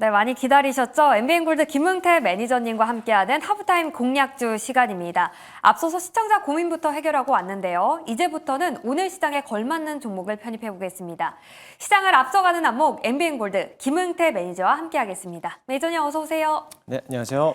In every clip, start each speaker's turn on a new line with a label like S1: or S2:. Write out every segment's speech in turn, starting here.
S1: 네, 많이 기다리셨죠? MBN골드 김흥태 매니저님과 함께하는 하프타임 공략주 시간입니다. 앞서서 시청자 고민부터 해결하고 왔는데요. 이제부터는 오늘 시장에 걸맞는 종목을 편입해 보겠습니다. 시장을 앞서가는 안목 MBN골드 김흥태 매니저와 함께하겠습니다. 매니저님 어서 오세요.
S2: 네, 안녕하세요.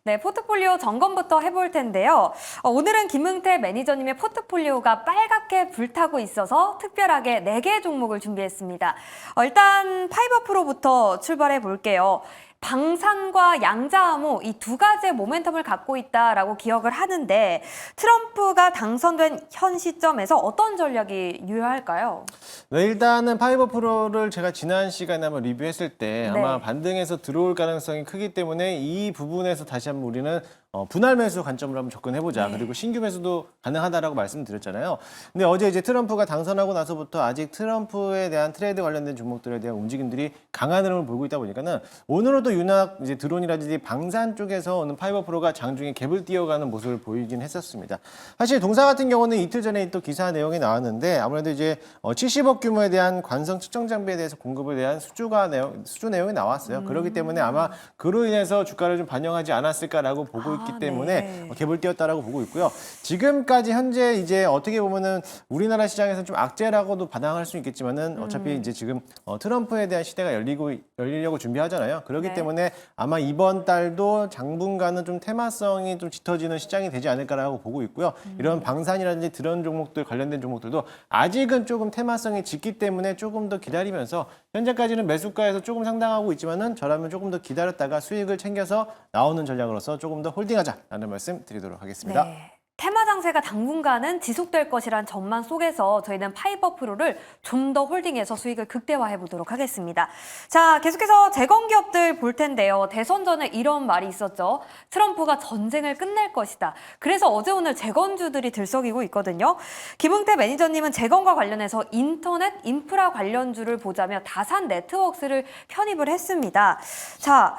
S1: 네, 포트폴리오 점검부터 해볼 텐데요. 오늘은 김흥태 매니저님의 포트폴리오가 빨갛게 불타고 있어서 특별하게 4개 종목을 준비했습니다. 일단 파이버 프로부터 출발해 볼게요. 방산과 양자암호 이 두 가지의 모멘텀을 갖고 있다라고 기억을 하는데 트럼프가 당선된 현 시점에서 어떤 전략이 유효할까요?
S2: 네, 일단은 파이버 프로를 제가 지난 시간에 한번 리뷰했을 때 아마 반등해서 들어올 가능성이 크기 때문에 이 부분에서 다시 한번 우리는 분할 매수 관점으로 한번 접근해보자. 그리고 신규 매수도 가능하다라고 말씀드렸잖아요. 근데 어제 이제 트럼프가 당선하고 나서부터 아직 트럼프에 대한 트레이드 관련된 종목들에 대한 움직임들이 강한 흐름을 보이고 있다 보니까는 오늘은 또 유낙 이제 드론이라든지 방산 쪽에서 오는 파이버 프로가 장중에 갭을 띄어가는 모습을 보이긴 했었습니다. 사실 동사 같은 경우는 이틀 전에 또 기사 내용이 나왔는데 아무래도 이제 70억 규모에 대한 관성 측정 장비에 대해서 공급에 대한 수주 내용이 나왔어요. 그렇기 때문에 아마 그로 인해서 주가를 좀 반영하지 않았을까라고 보고 있기 때문에 갭을 띄었다라고 보고 있고요. 지금까지 현재 이제 어떻게 보면은 우리나라 시장에서는 좀 악재라고도 반항할 수 있겠지만은 어차피 이제 지금 트럼프에 대한 시대가 열리려고 준비하잖아요. 그렇기 때문에 아마 이번 달도 당분간은 좀 테마성이 좀 짙어지는 시장이 되지 않을까라고 보고 있고요. 이런 방산이라든지 드론 종목들 관련된 종목들도 아직은 조금 테마성이 짙기 때문에 조금 더 기다리면서 현재까지는 매수가에서 조금 상당하고 있지만은 저라면 조금 더 기다렸다가 수익을 챙겨서 나오는 전략으로서 조금 더 홀딩하자라는 말씀 드리도록 하겠습니다.
S1: 네. 테마 장세가 당분간은 지속될 것이란 전망 속에서 저희는 파이버 프로를 좀 더 홀딩해서 수익을 극대화해 보도록 하겠습니다. 자, 계속해서 재건기업들 볼 텐데요. 대선 전에 이런 말이 있었죠. 트럼프가 전쟁을 끝낼 것이다. 그래서 어제 오늘 재건주들이 들썩이고 있거든요. 김흥태 매니저님은 재건과 관련해서 인터넷 인프라 관련주를 보자며 다산 네트워크스를 편입을 했습니다. 자,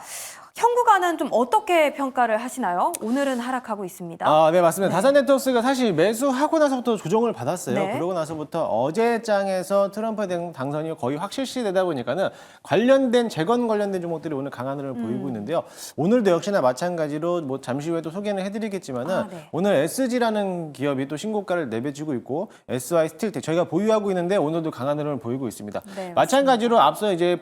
S1: 현구가는 좀 어떻게 평가를 하시나요? 오늘은 하락하고 있습니다.
S2: 네, 맞습니다. 다산 네트워크스가 사실 매수하고 나서부터 조정을 받았어요. 그러고 나서부터 어제 장에서 트럼프 당선이 거의 확실시되다 보니까는 관련된 재건 관련된 종목들이 오늘 강한 흐름을 보이고 있는데요. 오늘도 역시나 마찬가지로 뭐 잠시 후에도 소개는 해드리겠지만은 오늘 SG라는 기업이 또 신고가를 내뱉고 있고 SY 스틸텍 저희가 보유하고 있는데 오늘도 강한 흐름을 보이고 있습니다. 마찬가지로 앞서 이제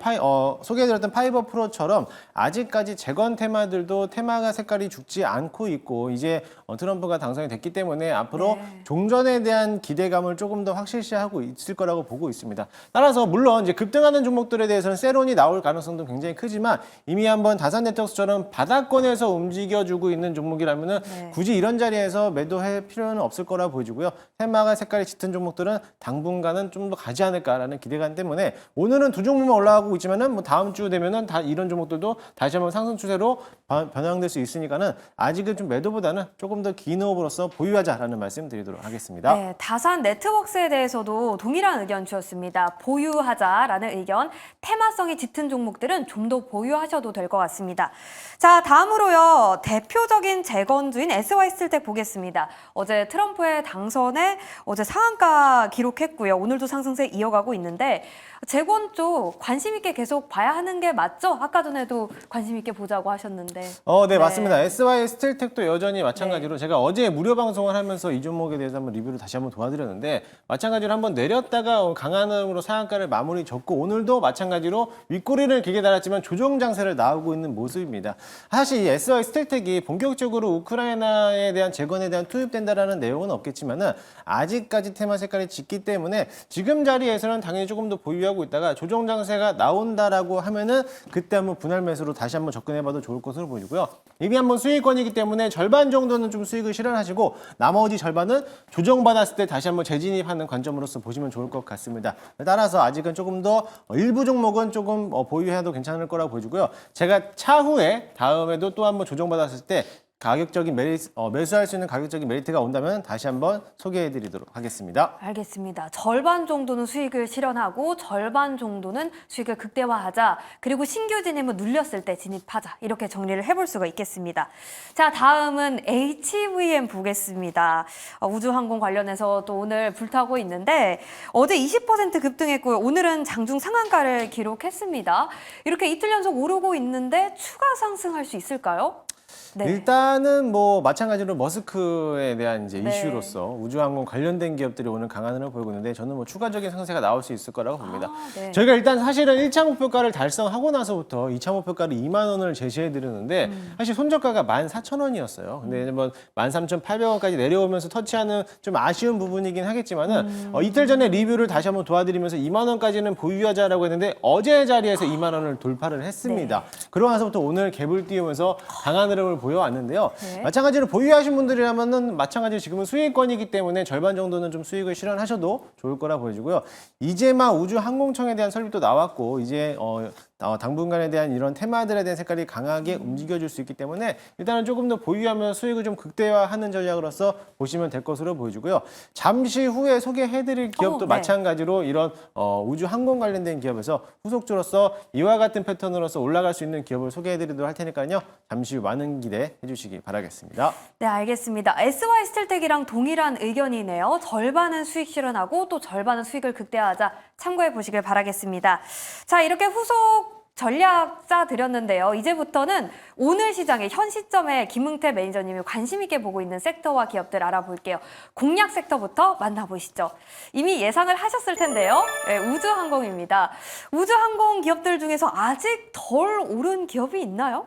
S2: 소개해드렸던 파이버 프로처럼 아직까지 재건 테마들도 테마가 색깔이 죽지 않고 있고 이제 트럼프가 당선이 됐기 때문에 앞으로 종전에 대한 기대감을 조금 더 확실시하고 있을 거라고 보고 있습니다. 따라서 물론 이제 급등하는 종목들에 대해서는 세론이 나올 가능성도 굉장히 크지만 이미 한번 다산 네트워크스처럼 바닥권에서 움직여주고 있는 종목이라면은 굳이 이런 자리에서 매도할 필요는 없을 거라 보여지고요. 테마가 색깔이 짙은 종목들은 당분간은 좀 더 가지 않을까라는 기대감 때문에 오늘은 두 종목만 올라가고 있지만은 뭐 다음 주 되면은 다 이런 종목들도 다시 한번 상승 추세로 변형될 수 있으니까는 아직은 좀 매도보다는 조금 더 긴 호흡으로서 보유하자라는 말씀 드리도록 하겠습니다.
S1: 네, 다산 네트워크스에 대해서도 동일한 의견 주셨습니다. 보유하자라는 의견. 테마성이 짙은 종목들은 좀 더 보유하셔도 될 것 같습니다. 자, 다음으로요. 대표적인 재건주인 SY 스틸텍 보겠습니다. 어제 트럼프의 당선에 어제 상한가 기록했고요. 오늘도 상승세 이어가고 있는데 재건 쪽 관심 있게 계속 봐야 하는 게 맞죠? 아까 전에도 관심 있게 보자고 하셨는데.
S2: 네, 맞습니다. SY 스틸텍도 여전히 마찬가지로 제가 어제 무료 방송을 하면서 이 종목에 대해서 한번 리뷰를 다시 한번 도와드렸는데 마찬가지로 한번 내렸다가 강한 흐름으로 상한가를 마무리 졌고 오늘도 마찬가지로 윗꼬리를 길게 달았지만 조정 장세를 나오고 있는 모습입니다. 사실 이 SY 스틸텍이 본격적으로 우크라이나에 대한 재건에 대한 투입된다라는 내용은 없겠지만은 아직까지 테마 색깔이 짙기 때문에 지금 자리에서는 당연히 조금 더 보유하고 있다가 조정 장세가 나온다라고 하면은 그때 한번 분할 매수로 다시 한번 접근해봐도 좋을 것으로 보이고요. 이미 한번 수익권이기 때문에 절반 정도는 좀 수익을 실현하시고 나머지 절반은 조정받았을 때 다시 한번 재진입하는 관점으로서 보시면 좋을 것 같습니다. 따라서 아직은 조금 더 일부 종목은 조금 보유해도 괜찮을 거라고 보여지고요. 제가 차후에 다음에도 또 한번 조정받았을 때 가격적인 매수할 수 있는 가격적인 메리트가 온다면 다시 한번 소개해드리도록 하겠습니다.
S1: 알겠습니다. 절반 정도는 수익을 실현하고 절반 정도는 수익을 극대화하자. 그리고 신규 진입은 눌렸을 때 진입하자. 이렇게 정리를 해볼 수가 있겠습니다. 자, 다음은 HVM 보겠습니다. 우주항공 관련해서 또 오늘 불타고 있는데 어제 20% 급등했고요. 오늘은 장중 상한가를 기록했습니다. 이렇게 이틀 연속 오르고 있는데 추가 상승할 수 있을까요? 네.
S2: 일단은 뭐 마찬가지로 머스크에 대한 이제
S1: 네.
S2: 이슈로서 우주항공 관련된 기업들이 오늘 강한 흐름을 보이고 있는데 저는 뭐 추가적인 상세가 나올 수 있을 거라고 봅니다.
S1: 네.
S2: 저희가 일단 사실은 1차 목표가를 달성하고 나서부터 2차 목표가를 2만 원을 제시해 드렸는데 사실 손절가가 14,000원이었어요. 근데 이제 뭐 13,800원까지 내려오면서 터치하는 좀 아쉬운 부분이긴 하겠지만은 이틀 전에 리뷰를 다시 한번 도와드리면서 2만 원까지는 보유하자라고 했는데 어제 자리에서 2만 원을 돌파를 했습니다. 그러고 나서부터 오늘 갭을 띄우면서 강한 흐름을 보여왔는데요.
S1: 네.
S2: 마찬가지로 보유하신 분들이라면은 마찬가지로 지금은 수익권이기 때문에 절반 정도는 좀 수익을 실현하셔도 좋을 거라 보여지고요. 이제 막 우주항공청에 대한 설립도 나왔고 이제 당분간에 대한 이런 테마들에 대한 색깔이 강하게 움직여줄 수 있기 때문에 일단은 조금 더 보유하면 수익을 좀 극대화하는 전략으로서 보시면 될 것으로 보여지고요. 잠시 후에 소개해드릴 기업도
S1: 네.
S2: 마찬가지로 이런 우주항공 관련된 기업에서 후속주로서 이와 같은 패턴으로서 올라갈 수 있는 기업을 소개해드리도록 할 테니까요. 잠시 후 많은 기대해 주시기 바라겠습니다.
S1: 네, 알겠습니다. SY스틸텍이랑 동일한 의견이네요. 절반은 수익 실현하고 또 절반은 수익을 극대화하자. 참고해 보시길 바라겠습니다. 자, 이렇게 후속 전략 짜드렸는데요. 이제부터는 오늘 시장의 현 시점에 김응태 매니저님이 관심 있게 보고 있는 섹터와 기업들 알아볼게요. 공략 섹터부터 만나보시죠. 이미 예상을 하셨을 텐데요. 네, 우주항공입니다. 우주항공 기업들 중에서 아직 덜 오른 기업이 있나요?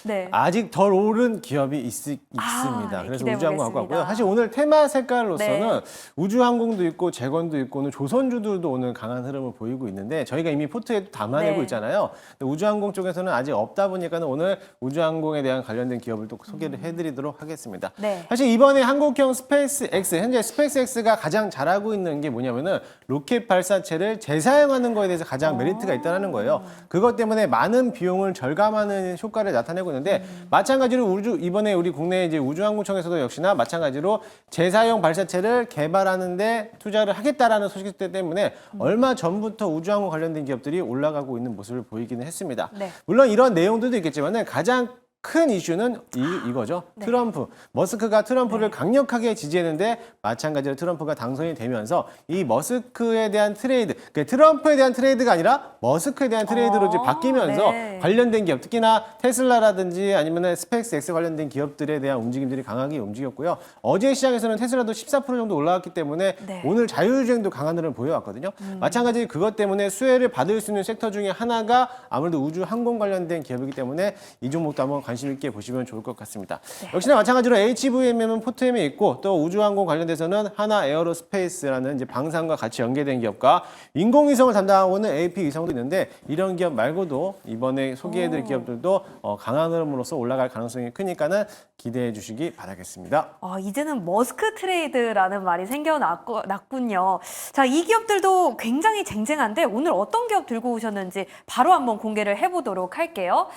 S1: 네.
S2: 아직 덜 오른 기업이 있습니다.
S1: 네,
S2: 그래서
S1: 기대해
S2: 우주항공 갖고
S1: 보겠습니다.
S2: 왔고요. 사실 오늘 테마 색깔로서는
S1: 네.
S2: 우주항공도 있고 재건도 있고 오늘 조선주들도 오늘 강한 흐름을 보이고 있는데 저희가 이미 포트에 담아내고
S1: 네.
S2: 있잖아요. 근데 우주항공 쪽에서는 아직 없다 보니까는 오늘 우주항공에 대한 관련된 기업을 또 소개를 해드리도록 하겠습니다.
S1: 네.
S2: 사실 이번에 한국형 스페이스X, 현재 스페이스X가 가장 잘하고 있는 게 뭐냐면은 로켓 발사체를 재사용하는 거에 대해서 가장 메리트가 있다는 거예요. 그것 때문에 많은 비용을 절감하는 효과를 나타내고 있는데 마찬가지로 이번에 우리 국내 이제 우주항공청에서도 역시나 마찬가지로 재사용 발사체를 개발하는데 투자를 하겠다라는 소식 때문에 얼마 전부터 우주항공 관련된 기업들이 올라가고 있는 모습을 보이기는 했습니다.
S1: 네.
S2: 물론 이런 내용들도 있겠지만은 가장 큰 이슈는 이거죠.
S1: 네.
S2: 트럼프. 머스크가 트럼프를 강력하게 지지했는데 마찬가지로 트럼프가 당선이 되면서 이 머스크에 대한 트레이드, 그러니까 트럼프에 대한 트레이드가 아니라 머스크에 대한 트레이드로 이제 바뀌면서
S1: 네.
S2: 관련된 기업, 특히나 테슬라라든지 아니면 스페이스X 관련된 기업들에 대한 움직임들이 강하게 움직였고요. 어제 시장에서는 테슬라도 14% 정도 올라왔기 때문에
S1: 네.
S2: 오늘 자율주행도 강한 흐름을 보여왔거든요. 마찬가지로 그것 때문에 수혜를 받을 수 있는 섹터 중에 하나가 아무래도 우주항공 관련된 기업이기 때문에 이 종목도 한번 관심 있게 보시면 좋을 것 같습니다. 역시나 마찬가지로 HVM은 포트엠에 있고 또 우주항공 관련돼서는 하나 에어로스페이스라는 이제 방산과 같이 연계된 기업과 인공위성을 담당하고 있는 AP 위성도 있는데 이런 기업 말고도 이번에 소개해드릴 기업들도 강한 흐름으로서 올라갈 가능성이 크니까는 기대해 주시기 바라겠습니다.
S1: 이제는 머스크 트레이드라는 말이 생겨났군요. 자, 이 기업들도 굉장히 쟁쟁한데 오늘 어떤 기업 들고 오셨는지 바로 한번 공개를 해보도록 할게요.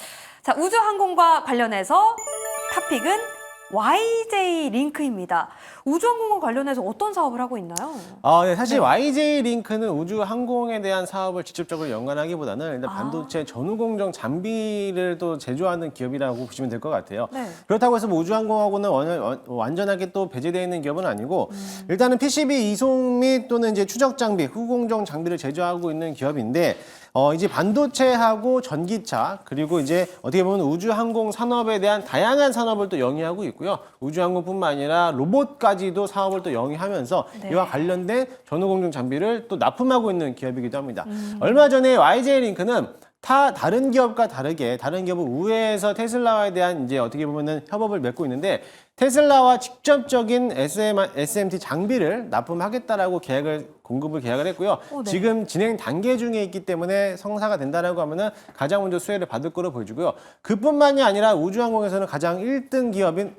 S1: 자, 우주항공과 관련해서 탑픽은 YJ 링크입니다. 우주항공과 관련해서 어떤 사업을 하고 있나요?
S2: 네, 사실 YJ 링크는 우주항공에 대한 사업을 직접적으로 연관하기보다는 일단 반도체 전후공정 장비를 또 제조하는 기업이라고 보시면 될 것 같아요.
S1: 네.
S2: 그렇다고 해서 뭐 우주항공하고는 완전하게 또 배제되어 있는 기업은 아니고 일단은 PCB 이송 및 또는 이제 추적 장비, 후공정 장비를 제조하고 있는 기업인데 이제 반도체하고 전기차 그리고 이제 어떻게 보면 우주항공 산업에 대한 다양한 산업을 또 영위하고 있고요. 우주항공뿐만 아니라 로봇까지도 사업을 또 영위하면서
S1: 네.
S2: 이와 관련된 전후공정 장비를 또 납품하고 있는 기업이기도 합니다. 얼마 전에 YJ-링크는 다른 기업과 다르게 다른 기업은 우회해서 테슬라에 대한 이제 어떻게 보면은 협업을 맺고 있는데 테슬라와 직접적인 SMT 장비를 납품하겠다라고 공급을 계약을 했고요.
S1: 네.
S2: 지금 진행 단계 중에 있기 때문에 성사가 된다라고 하면은 가장 먼저 수혜를 받을 거로 보여지고요. 그뿐만이 아니라 우주항공에서는 가장 1등 기업인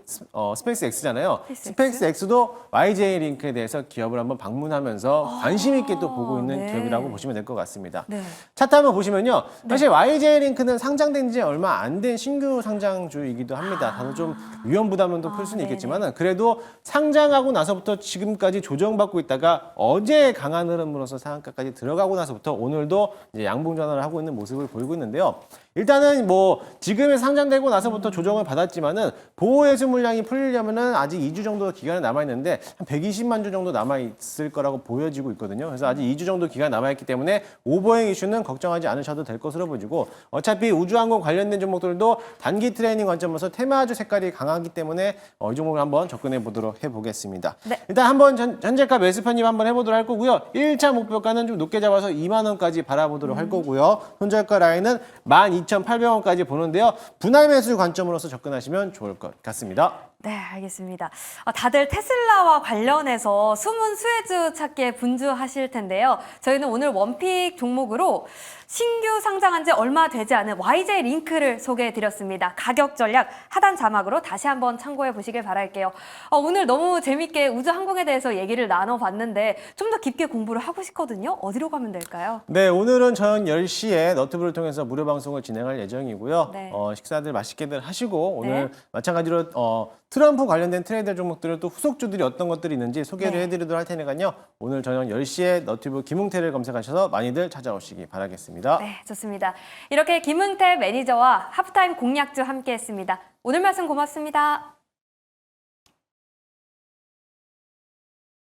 S2: 스페이스X잖아요. 스페이스X도 YJ 링크에 대해서 기업을 한번 방문하면서 관심 있게 또 보고 있는
S1: 네.
S2: 기업이라고 보시면 될 것 같습니다.
S1: 네.
S2: 차트 한번 보시면요. 사실 YJ 링크는 상장된 지 얼마 안 된 신규 상장주이기도 합니다. 다소 좀 위험 부담도 풀 수는 있겠지만은 그래도 상장하고 나서부터 지금까지 조정받고 있다가 어제 강한 흐름으로서 상한가까지 들어가고 나서부터 오늘도 이제 양봉 전환을 하고 있는 모습을 보이고 있는데요. 일단은 뭐 지금에 상장되고 나서부터 조정을 받았지만은 보호 해수 물량이 풀리려면은 아직 2주 정도 기간이 남아 있는데 한 120만 주 정도 남아 있을 거라고 보여지고 있거든요. 그래서 아직 2주 정도 기간 남아 있기 때문에 오버행 이슈는 걱정하지 않으셔도 될 것으로 보이고 어차피 우주항공 관련된 종목들도 단기 트레이닝 관점에서 테마주 색깔이 강하기 때문에 이 종목을 한번 접근해 보도록 해보겠습니다.
S1: 네. 일단
S2: 일단 한번 현재가 매수 편입 한번 해보도록 할 거고요. 1차 목표가는 좀 높게 잡아서 2만 원까지 바라보도록 할 거고요. 손절가 라인은 12,800원까지 보는데요. 분할 매수 관점으로서 접근하시면 좋을 것 같습니다.
S1: 네, 알겠습니다. 다들 테슬라와 관련해서 숨은 수혜주 찾기에 분주하실 텐데요. 저희는 오늘 원픽 종목으로 신규 상장한 지 얼마 되지 않은 YJ 링크를 소개해드렸습니다. 가격 전략 하단 자막으로 다시 한번 참고해 보시길 바랄게요. 오늘 너무 재밌게 우주항공에 대해서 얘기를 나눠봤는데 좀 더 깊게 공부를 하고 싶거든요. 어디로 가면 될까요?
S2: 네, 오늘은 저녁 10시에 너튜브를 통해서 무료 방송을 진행할 예정이고요.
S1: 네.
S2: 식사들 맛있게들 하시고 오늘
S1: 네.
S2: 마찬가지로 트럼프 관련된 트레이더 종목들을 또 후속주들이 어떤 것들이 있는지 소개를
S1: 네.
S2: 해드리도록 할 테니까요. 오늘 저녁 10시에 너튜브 김웅태를 검색하셔서 많이들 찾아오시기 바라겠습니다.
S1: 네, 좋습니다. 이렇게 김은태 매니저와 하프타임 공략주 함께했습니다. 오늘 말씀 고맙습니다.